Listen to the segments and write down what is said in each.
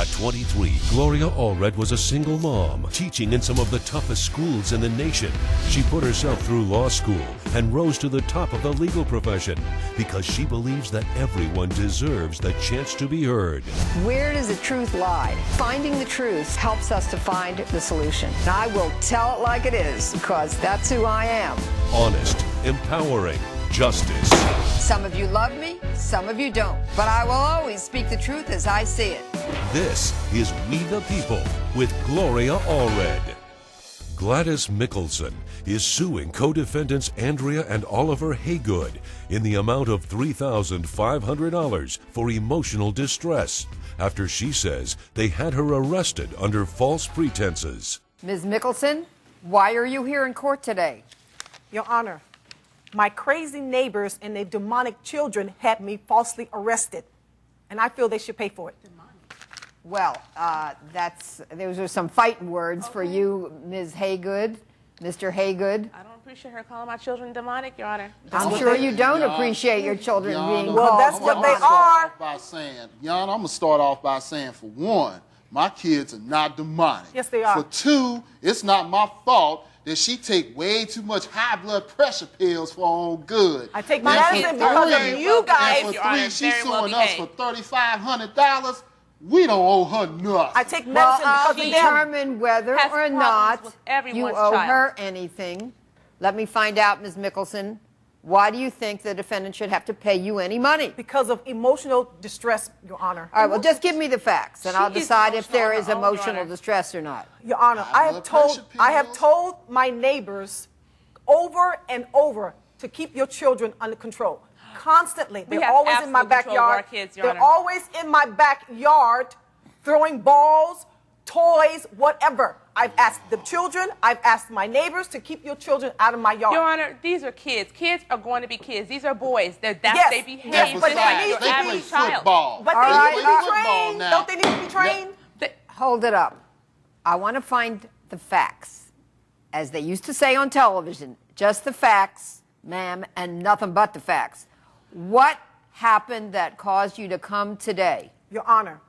At 23, Gloria Allred was a single mom, teaching in some of the toughest schools in the nation. She put herself through law school and rose to the top of the legal profession because she believes that everyone deserves the chance to be heard. Where does the truth lie? Finding the truth helps us to find the solution. And I will tell it like it is, because that's who I am. Honest, empowering, justice. Some of you love me, some of you don't. But I will always speak the truth as I see it. This is We the People with Gloria Allred. Gladys Mickelson is suing co-defendants Andrea and Oliver Haygood in the amount of $3,500 for emotional distress after she says they had her arrested under false pretenses. Ms. Mickelson, why are you here in court today? Your Honor, my crazy neighbors and their demonic children had me falsely arrested, and I feel they should pay for it. Well, those are some fighting words for you, Ms. Haygood, Mr. Haygood. I don't appreciate her calling my children demonic, Your Honor. I'm sure you don't appreciate your children being called Well, that's what they are. Your Honor, I'm going to start off by saying, for one, my kids are not demonic. Yes, they are. For two, it's not my fault that she take way too much high blood pressure pills for her own good. I take medicine because of you guys. And for three, she's suing us for $3,500. We don't owe her nothing. I take medicine Well, I'll because of them. determine whether Has or problems not with everyone's you owe child. her anything. Let me find out, Ms. Mickelson, why do you think the defendant should have to pay you any money? Because of emotional distress, Your Honor. All right, well, just give me the facts, and I'll She is decide if there emotional is on her own, Your emotional Honor. distress or not. Your Honor, I have told my neighbors over and over to keep your children under control. Constantly. We They're have always in my absolute control of our backyard. kids, Your They're Honor. always in my backyard throwing balls, toys, whatever. I've asked the children, I've asked my neighbors to keep your children out of my yard. Your Honor, these are kids. Kids are going to be kids. These are boys. That's Yes, they behave yes, but just like they your need to average be child. football. But All they right, need to all be right. trained. Now. Don't they need to be trained? Hold it up. I want to find the facts. As they used to say on television, just the facts, ma'am, and nothing but the facts. What happened that caused you to come today? Your Honor,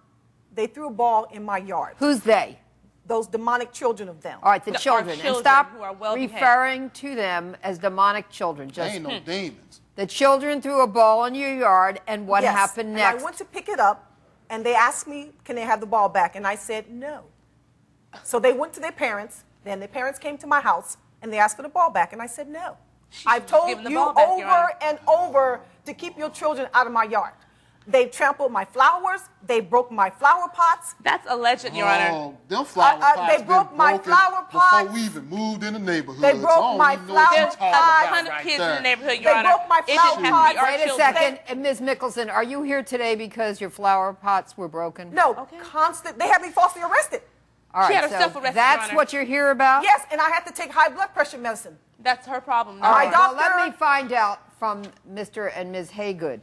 they threw a ball in my yard. Who's they? Those demonic children of them. All right, the Our children. And children stop who are well-behaved. referring to them as demonic children. They Just ain't no demons. the children threw a ball in your yard, and what Yes, happened and next? I went to pick it up, and they asked me, can they have the ball back? And I said, no. So they went to their parents. Then their parents came to my house, and they asked for the ball back, and I said, no. I've told given the you ball back, Your over Honor. and over to keep your children out of my yard. They trampled my flowers. They broke my flower pots. That's alleged, Your Honor. Oh, them flower pots they been broke my broken flower before pots. we even moved in the neighborhood. They So broke I don't my even know what flower you're There's talking a pots. about ton of right kids there. in the neighborhood, Your They Honor. broke my It didn't flower have to be our Wait a children. second, Ms. Mickelson, are you here today because your flower pots were broken? No, Okay. constant. They had me falsely arrested. All right, She had so herself arrested, Your that's Honor. what you're here about? Yes, and I had to take high blood pressure medicine. That's her problem. All not right, ours. well, let doctor- me find out from Mr. and Ms. Haygood.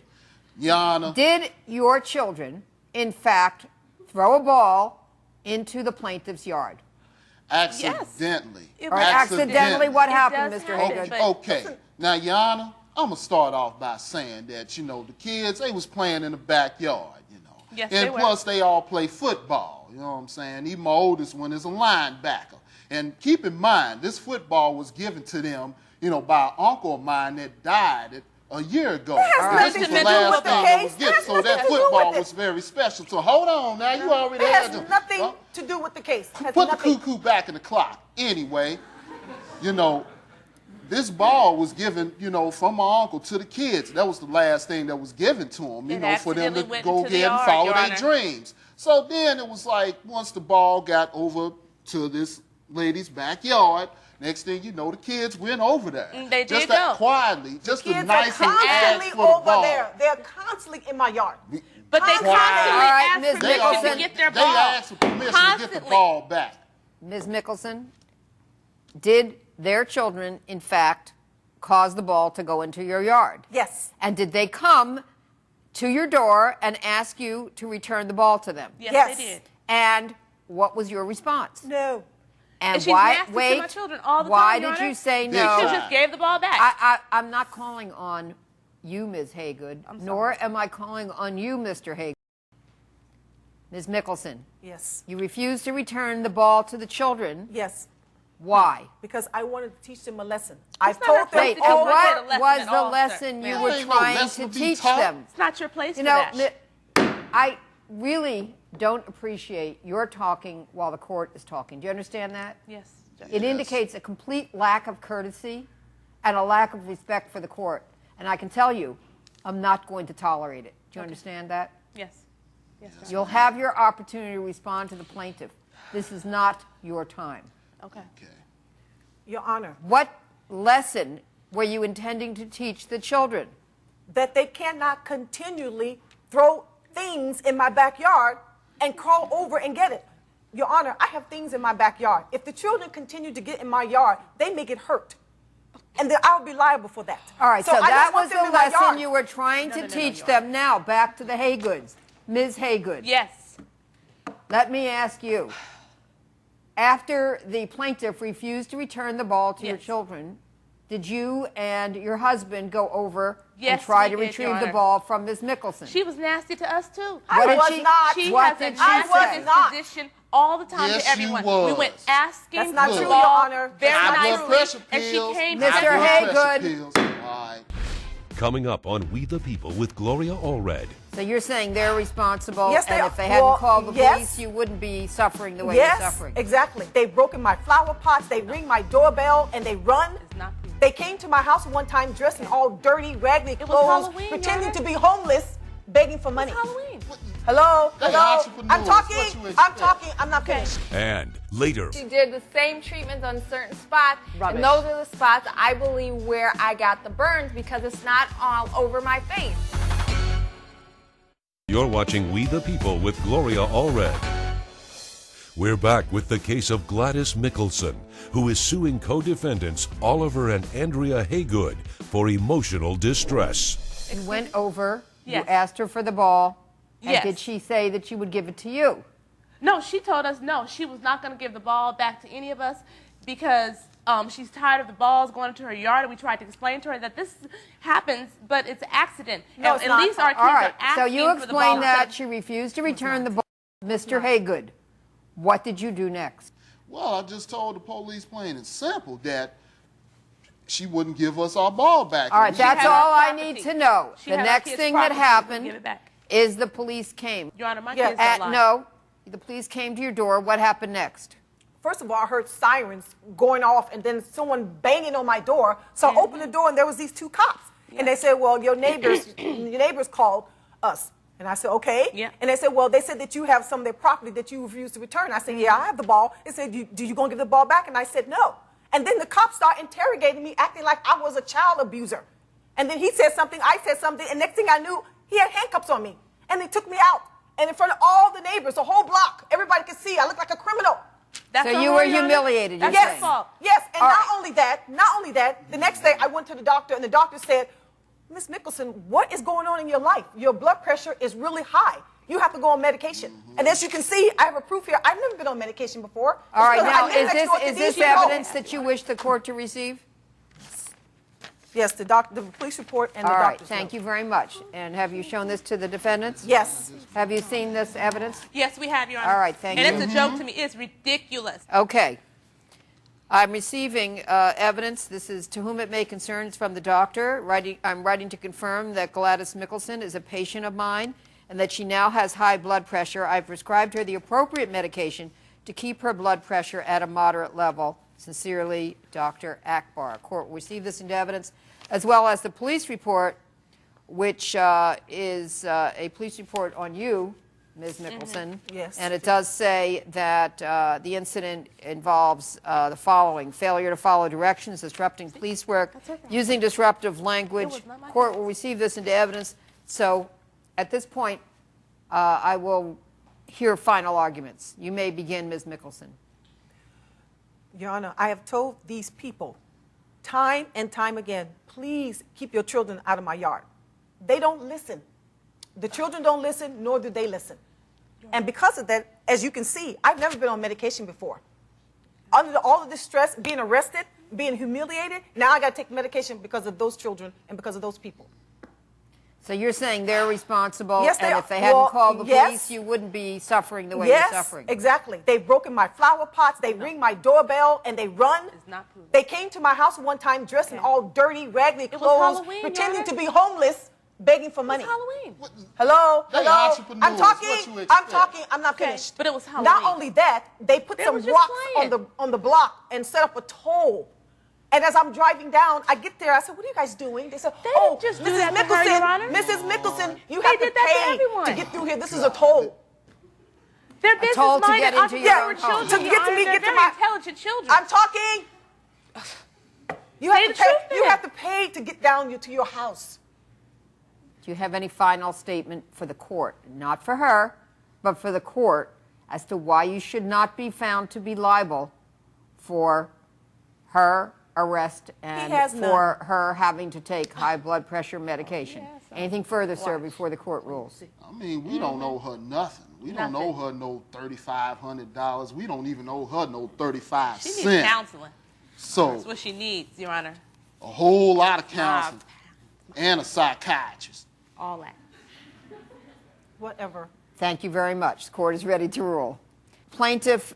Your Honor, Did your children, in fact, throw a ball into the plaintiff's yard? accidentally. It All right, accidentally, what It happened, does Mr. happen, Haygood? but- Okay. Now, Your Honor, I'm going to start off by saying that, you know, the kids, they was playing in the backyard, you know. Yes, and they were. plus, they all play football, you know what I'm saying? Even my oldest one is a linebacker. And keep in mind, this football was given to them, you know, by an uncle of mine that died a year ago. has And nothing this was to the do last with the thing that case. was That given. has So nothing that to do football with it. was very special. So hold on now, you already It had has them. nothing Well, to do with the case. It has put the nothing. cuckoo back in the clock. Anyway, you know, this ball was given, you know, from my uncle to the kids. That was the last thing that was given to them, you It know, for them to accidentally went go into the ahead and yard, follow Your their Honor. dreams. So then it was like, once the ball got over to this lady's backyard, next thing you know, the kids went over there. They just did that go. quietly, just to Kids are nicely ask constantly for the over ball. there. They're constantly in my yard. But they Constantly. constantly All right, ask Ms. permission to Nicholson. get their They ball. asked for permission to get the Constantly. ball back. Ms. Mickelson, did their children, in fact, cause the ball to go into your yard? Yes. And did they come to your door and ask you to return the ball to them? Yes, Yes. they did. And what was your response? No. And And she's why? nasty to Wait. my children all the why time, Your did Honor. you say Big no? She time. just gave the ball back. I'm not calling on you, Ms. Haygood, I'm sorry. nor am I calling on you, Mr. Haygood. Ms. Mickelson, Yes. you refused to return the ball to the children. Yes. Why? Because I wanted to teach them a lesson. I've not told our them place Wait, to and all. teach what lesson was at the all, sir. lesson you Ma'am. were There ain't no trying lesson to to be teach taught. them? It's not your place You for know, that. I really don't appreciate your talking while the court is talking. Do you understand that? Yes, Judge. It indicates a complete lack of courtesy and a lack of respect for the court. And I can tell you, I'm not going to tolerate it. Do you understand that? Yes. Yes, Judge. You'll have your opportunity to respond to the plaintiff. This is not your time. Okay. Okay. Your Honor, What lesson were you intending to teach the children? that they cannot continually throw things in my backyard and crawl over and get it. Your Honor, I have things in my backyard. If the children continue to get in my yard, they may get hurt. And then I'll be liable for that. All right, so I that don't want was them the in my lesson yard. you were trying to no, teach you them. Now, back to the Haygoods. Ms. Haygood, Yes. let me ask you. After the plaintiff refused to return the ball to your Yes. children, did you and your husband go over and Yes, try we to did, retrieve Your the Honor. ball from Ms. Mickelson? She was nasty to us too. I What did was she- not. She What has did a she nasty say? disposition all the time Yes, to everyone. she was. We went asking That's not for the true, ball Your Honor. very That's not High true. blood nicely, pressure and she pills. came Mr. to High blood Haygood. pressure pills. All right. Coming up on We the People with Gloria Allred. So you're saying they're responsible, Yes, they and are. if they hadn't Well, called the yes. police, you wouldn't be suffering the way Yes, you're suffering. exactly. They've broken my flower pots. They ring my doorbell and they run. It's not cute. They came to my house one time dressed in all dirty, raggedy was clothes, Halloween, pretending Your to be homeless, begging for money. It's Halloween. Hello, They hello. entrepreneurs. I'm talking. What you I'm expect? talking. I'm not finished. And later, She did the same treatments on certain spots, Rubbish. and those are the spots I believe where I got the burns because it's not all over my face. you're watching We the People with Gloria Allred. We're back with the case of Gladys Mickelson, who is suing co-defendants Oliver and Andrea Haygood for emotional distress. You went over, Yes. you asked her for the ball, and Yes. did she say that she would give it to you? No, she told us no. She was not going to give the ball back to any of us because she's tired of the balls going into her yard. And we tried to explain to her that this happens, but it's an accident. No, And it's at not. least our kids All right, are asking so you for the ball. explained that she refused to return the ball to Mr. Haygood. What did you do next? Well, I just told the police plain and simple that she wouldn't give us our ball back. All right, that's had our all I property. need to know. She The had our next kids' thing that property. happened Give it back. is the police came. Your Honor, my Yes. kids don't lie. No, the police came to your door. What happened next? First of all, I heard sirens going off and then someone banging on my door. So I opened the door and there was these two cops. And they said, well, your neighbors called us. And I said, okay. Yeah. And they said, well, they said that you have some of their property that you refused to return. I said, yeah, I have the ball. They said, do you going to give the ball back? And I said, no. And then the cops started interrogating me, acting like I was a child abuser. And then he said something, I said something, and next thing I knew, he had handcuffs on me. And they took me out. And in front of all the neighbors, the whole block, everybody could see I looked like a criminal. That's So her you rule, were Your Honor? humiliated, That's you're her saying. fault. Yes, and All not right. only that, the next day I went to the doctor and the doctor said, Miss Mickelson, what is going on in your life? Your blood pressure is really high. You have to go on medication. And as you can see, I have a proof here. I've never been on medication before. All right, It's because now, I live is next this, door to is this these people. evidence that you wish the court to receive? Yes, the police report and All the right, doctor's thank note. you very much. And have you shown this to the defendants? Yes. Have you seen this evidence? Yes, we have, Your Honor. All right, thank and you. it's a joke to me. It's ridiculous. Okay. I'm receiving evidence. This is to whom it may concern. It's from the doctor. I'm writing to confirm that Gladys Mickelson is a patient of mine and that she now has high blood pressure. I've prescribed her the appropriate medication to keep her blood pressure at a moderate level. Sincerely, Dr. Akbar. Court will receive this into evidence, as well as the police report, which is a police report on you, Ms. Mickelson. Yes. And it does say that the incident involves the following: failure to follow directions, disrupting police work, using disruptive language. was not my Court will receive this into evidence. So at this point, I will hear final arguments. You may begin, Ms. Mickelson. Your Honor, I have told these people time and time again, please keep your children out of my yard. They don't listen. The children don't listen, nor do they listen. And because of that, as you can see, I've never been on medication before. Under all of this stress, being arrested, being humiliated, now I got to take medication because of those children and because of those people. So you're saying they're responsible, Yes, they and are. if they hadn't Well, called the yes. police, you wouldn't be suffering the way Yes, you're suffering. exactly. They've broken my flower pots. They ring my doorbell and they run. It's not proven. They came to my house one time dressed in all dirty, raggedy was clothes, Halloween, pretending Yana. to be homeless, begging for money. It's Halloween. Hello, They hello. entrepreneurs. I'm talking. What you I'm expect? talking. I'm not Okay, finished. but it was Not Halloween. only that, they put They some were just rocks playing. on the block and set up a toll. And as I'm driving down, I get there. I said, "What are you guys doing?" They said, They "Oh, didn't just do Mrs. that to her, Your Honor. Mrs. Mickelson, you They have to did that to pay everyone. to get through here. This is a toll." They're toll to get business-minded into your entrepreneur own home. children, To Your get to Honor. me, They're get to very my- intelligent children. I'm talking. You Say have the to pay. truth You then. have to pay to get down to your house. Do you have any final statement for the court, not for her, but for the court, as to why you should not be found to be liable for her arrest and has for none. her having to take high blood pressure medication? Anything further, sir, before the court rules? I mean, we don't owe her nothing. We don't owe her no $3,500. We don't even owe her no 35 She needs cents. counseling. That's So what she needs, Your Honor. a whole lot of counseling and a psychiatrist. All that. Whatever. Thank you very much. The court is ready to rule. Plaintiff,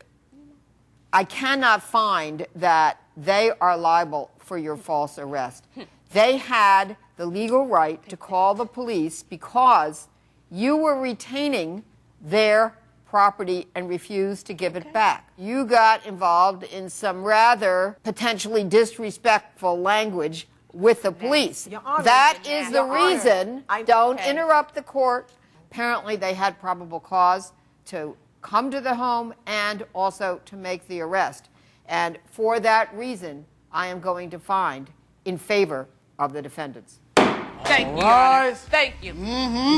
I cannot find that they are liable for your false arrest. They had the legal right to call the police because you were retaining their property and refused to give it back. You got involved in some rather potentially disrespectful language with the police. Your Honor, That is the Your Honor, reason. I- Don't okay. interrupt the court. Apparently, they had probable cause to come to the home and also to make the arrest. And for that reason, I am going to find in favor of the defendants. Thank you, Your Honor. Thank you.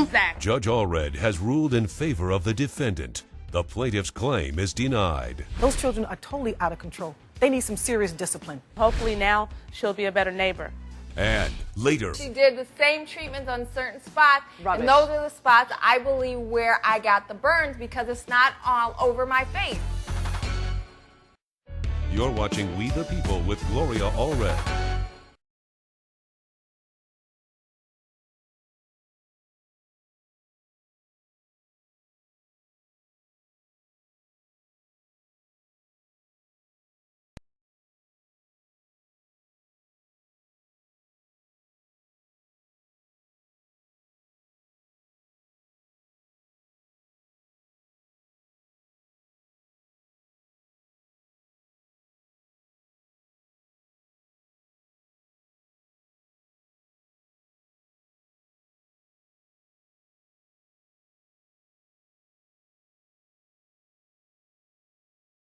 Exactly. Judge Allred has ruled in favor of the defendant. The plaintiff's claim is denied. Those children are totally out of control. They need some serious discipline. Hopefully now she'll be a better neighbor. And later, She did the same treatments on certain spots, Rubbish. and those are the spots I believe where I got the burns because it's not all over my face. you're watching We the People with Gloria Allred.